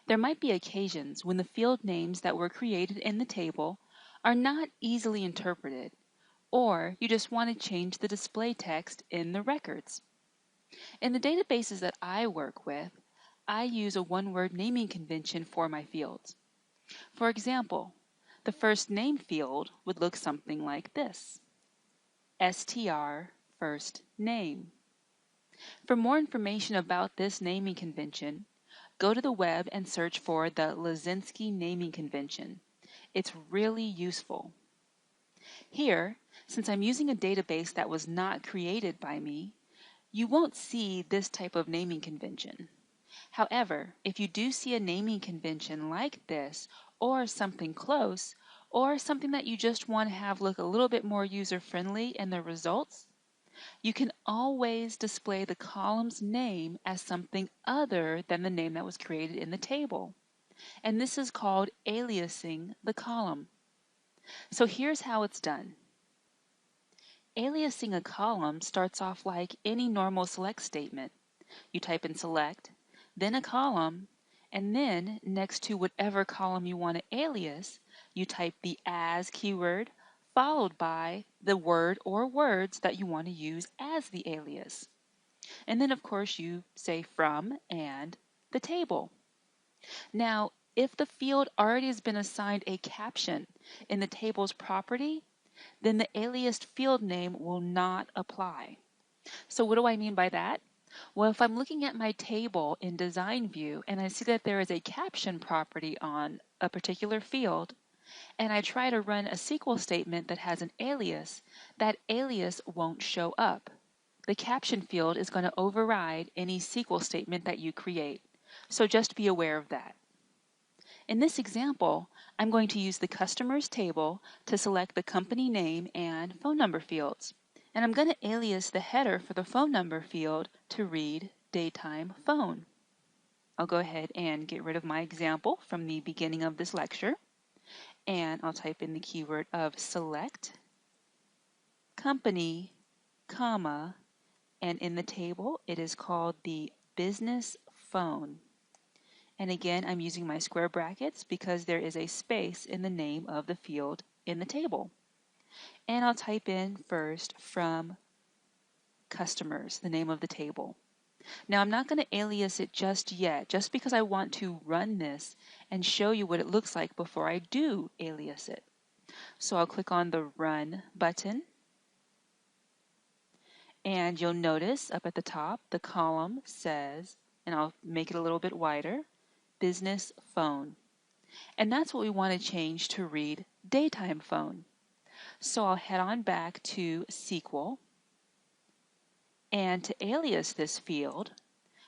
There might be occasions when the field names that were created in the table are not easily interpreted, or you just want to change the display text in the records. In the databases that I work with, I use a one-word naming convention for my fields. For example, the first name field would look something like this: STR first name. For more information about this naming convention, go to the web and search for the Lazinski naming convention. It's really useful. Here, since I'm using a database that was not created by me, you won't see this type of naming convention. However, if you do see a naming convention like this, or something close, or something that you just want to have look a little bit more user-friendly in the results, you can always display the column's name as something other than the name that was created in the table. And this is called aliasing the column. So here's how it's done. Aliasing a column starts off like any normal select statement. You type in select, then a column, and then next to whatever column you want to alias, you type the as keyword, followed by the word or words that you want to use as the alias. And then, of course, you say from and the table. Now, if the field already has been assigned a caption in the table's property, then the aliased field name will not apply. So what do I mean by that? Well, if I'm looking at my table in Design View and I see that there is a caption property on a particular field, and I try to run a SQL statement that has an alias, that alias won't show up. The caption field is going to override any SQL statement that you create. So just be aware of that. In this example, I'm going to use the customers table to select the company name and phone number fields. And I'm going to alias the header for the phone number field to read daytime phone. I'll go ahead and get rid of my example from the beginning of this lecture. And I'll type in the keyword of select company, comma, and in the table it is called the business phone. And again, I'm using my square brackets because there is a space in the name of the field in the table. And I'll type in first from customers, the name of the table. Now I'm not going to alias it just yet, just because I want to run this and show you what it looks like before I do alias it. So I'll click on the Run button. And you'll notice up at the top, the column says, and I'll make it a little bit wider, business phone. And that's what we want to change to read daytime phone. So I'll head on back to SQL. And to alias this field,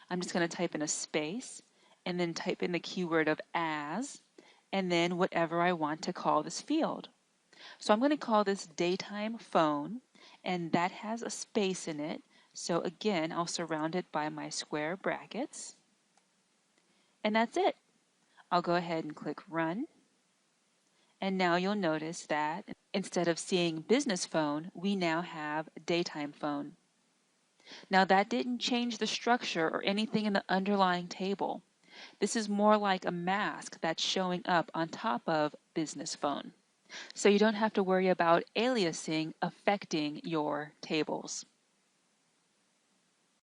I'm just going to type in a space and then type in the keyword of as, and then whatever I want to call this field. So I'm going to call this daytime phone, and that has a space in it. So again, I'll surround it by my square brackets. And that's it. I'll go ahead and click Run. And now you'll notice that instead of seeing business phone, we now have daytime phone. Now that didn't change the structure or anything in the underlying table. This is more like a mask that's showing up on top of business phone. So you don't have to worry about aliasing affecting your tables.